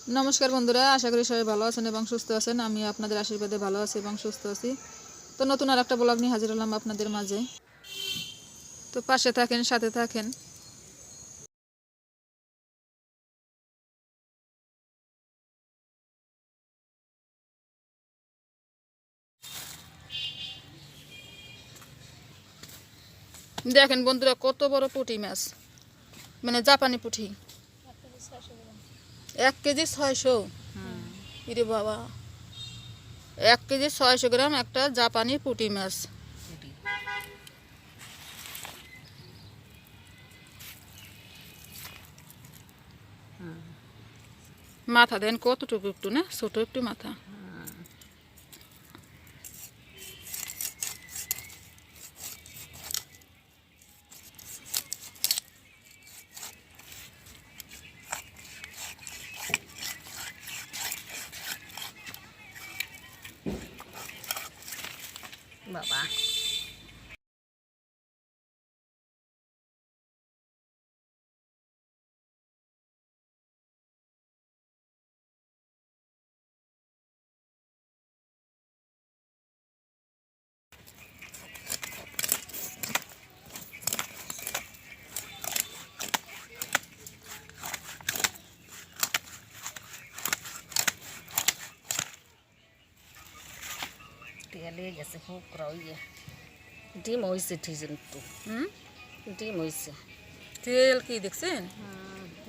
নমস্কার বন্ধুরা, আশা করি সবাই ভালো আছেন এবং সুস্থ আছেন। আমি আপনাদের আশীর্বাদে ভালো আছি এবং সুস্থ আছি। তো নতুন আর একটা ব্লগ নিয়ে হাজির হলাম আপনাদের মাঝে। তো পাশে থাকেন, সাথে থাকেন। দেখেন বন্ধুরা, কত বড় পুঁটি মাছ, মানে জাপানি পুঁটি। 1 কেজি 600। ইরে বাবা, 1 কেজি 600 গ্রাম একটা জাপানি পুঁটি মাছ। মাথা দেন কতটুকু, একটু না ছোট একটু মাথা। বাবা তেলে গেছে হোক রইয়ে ডিম হয়েছে ঠিক তো ডিম হয়েছে তেল কি দেখছেন?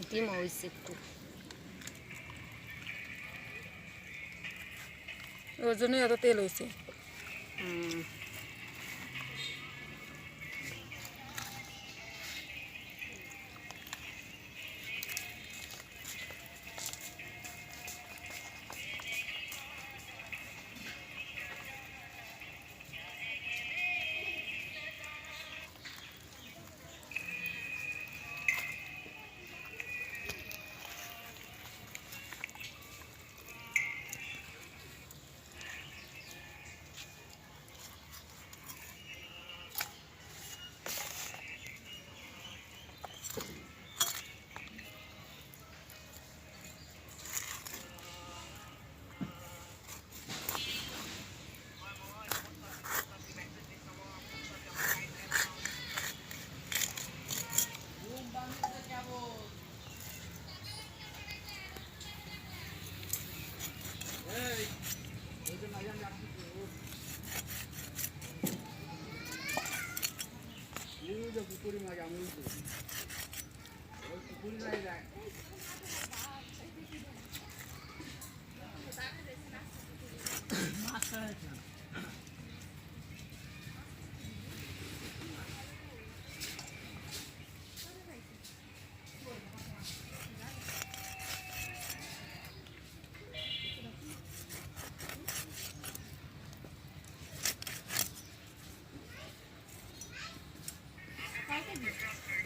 ডিম হয়েছে একটু ওর জন্য এত তেল হয়েছে।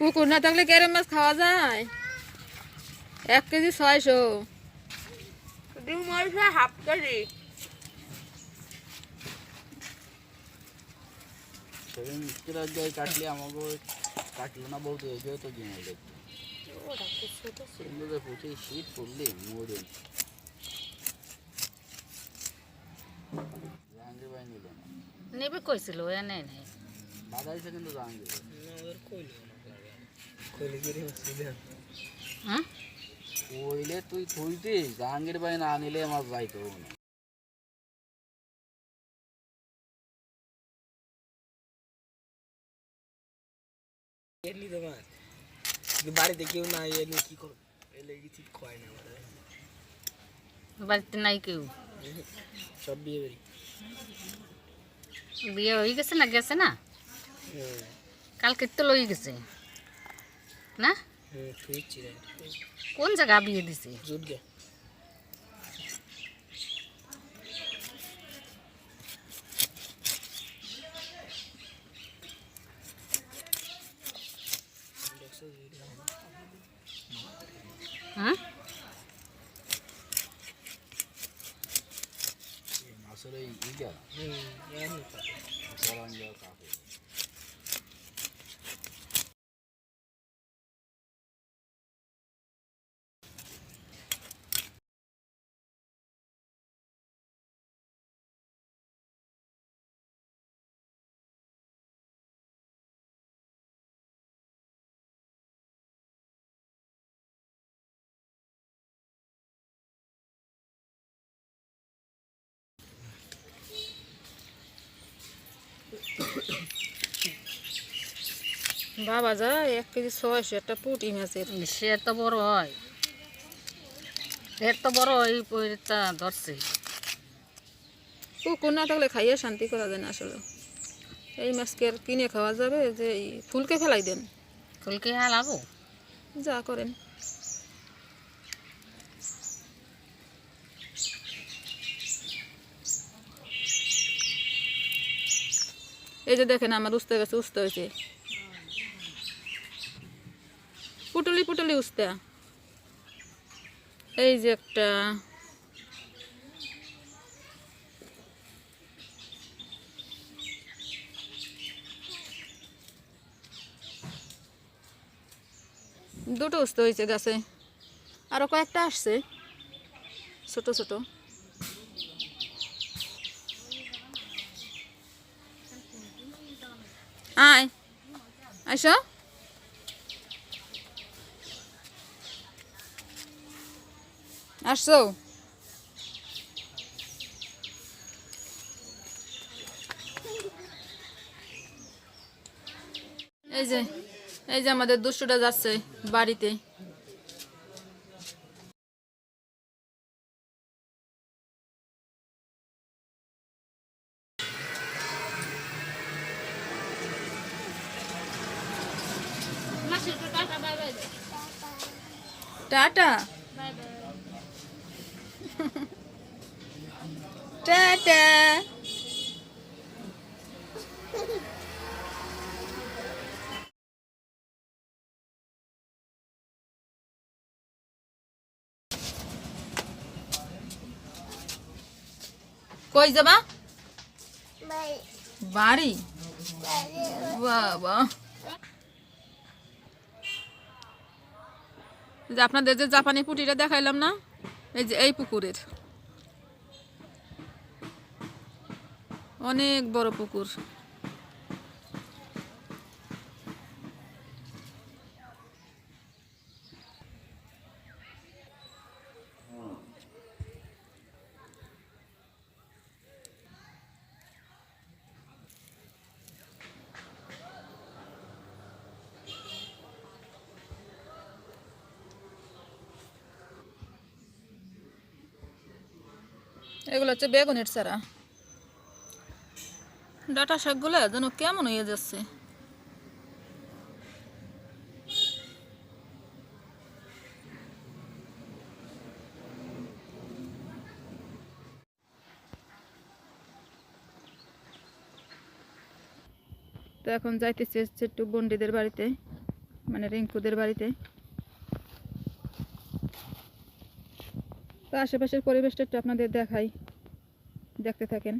পুকুর না থাকলে ক্যারেম মাছ খাওয়া যায়? 1 কেজি 600। ডিম হয়েছে হাফ কেজি। সেদিন মিস্ত্রিরা যাই কাটলে আমাকে কাটলো না বলতে এই তো ডিম হলে কিন্তু প্রচুর শীত পড়লে মরে জাহাঙ্গীর ভাই নিল না, নেবে কইছিল এনে নেই বাধাইছে কিন্তু জাহাঙ্গীর হ্যাঁ কইলে তুই থইতিস, জাহাঙ্গীর ভাই না নিলে আমার যাইতো না। বাড়িতে কেউ না এলে কি করবো, এলে কিছু খোয়াই না আমাদের বাড়িতে নাই কেউ সব বিয়ে বাড়ি। বিয়ে হয়ে গেছে না গেছে না কালকে তো লই গেছে না শুয়েছি কোন জায়গা বিয়ে দিছে জুট গে হ্যাঁ আসলে ইগা কাপড় বাবা যায় 1 কেজি 600 একটা পুঁটি মাছের। সে তো বড় হয়, এর তো বড় এই পইটা ধরছে। পুকুর না থাকলে খাইয়ে শান্তি করা যায় না আসলে। এই মাছকে আর কিনে খাওয়া যাবে যে এই ফুলকে ফেলাই দেন, ফুলকে হালাবো। যা করেন। এই যে দেখেন আমার উস্তে গেছে, উস্তে হয়েছে, পুটলি পুটলি উস্তা। এই যে একটা, দুটো উস্তে হয়েছে গাছে, আরো কয়েকটা আসছে ছোট ছোট। আয় আইসো। আসছো? এই যে এই যে আমাদের দুষ্টুটা যাচ্ছে বাড়িতে। Tata tata. কই যাবা? বাড়ি? বাবা, যে আপনাদের যে জাপানি পুঁটিটা দেখাইলাম না, এই যে এই পুকুরের, অনেক বড় পুকুর। এগুলো হচ্ছে বেগুনের চারা। ডাটা শাকগুলো যেন কেমন হয়ে যাচ্ছে। তো এখন যাইতেছে একটু বন্ডিদের বাড়িতে, মানে রিঙ্কুদের বাড়িতে। তো আশেপাশের পরিবেশটা একটু আপনাদের দেখাই, দেখতে থাকেন।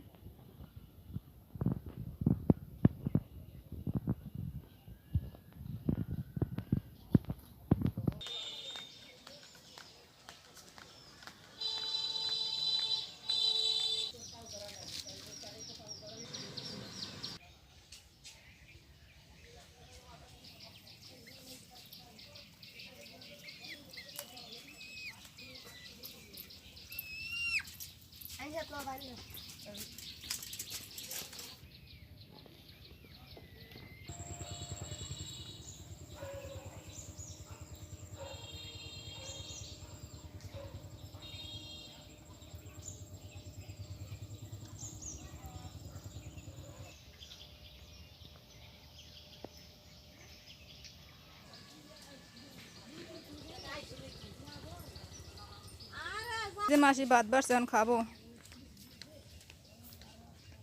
যে মাসি ভাত বাড়ছে, এখন খাবো।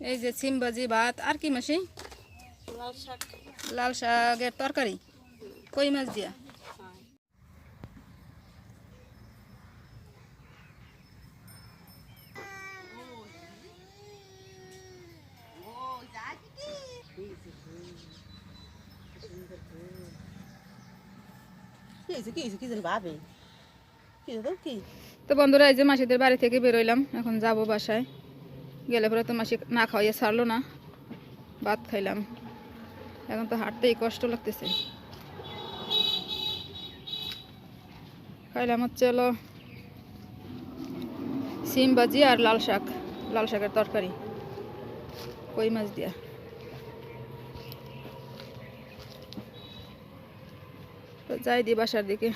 এই যে সিম ভাজি, ভাত, আর কি মাসি? লাল শাকের তরকারি, কই মাছ দিয়া। তো বন্ধুরা, এই যে মাসিদের বাড়ি থেকে বেরোইলাম, এখন যাব বাসায়। গেলে পরে তো মাসি না খাওয়াইয়া ছাড়লো না, ভাত খাইলাম। এখন তো হাঁটতেই কষ্ট লাগতেছে। খাইলাম হচ্ছে হলো সিম ভাজি আর লাল শাক, লাল শাকের তরকারি কই মাছ দিয়া। যাই দি বাসার দিকে।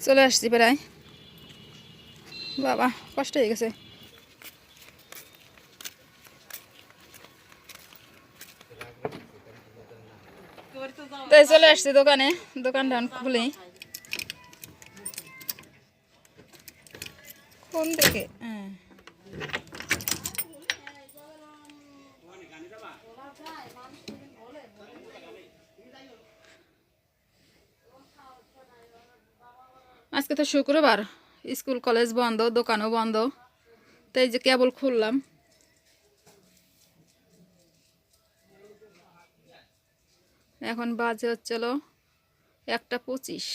চলে আসছি প্রায়। বাবা কষ্ট হয়ে গেছে। তাই চলে আসছি দোকানে, দোকানটা খুলি কোন দিকে। হ্যাঁ আজকে তো শুক্রবার, স্কুল কলেজ বন্ধ, দোকানও বন্ধ, তাই যে কেবল খুললাম। এখন বাজে হচ্ছিল 1টা 25।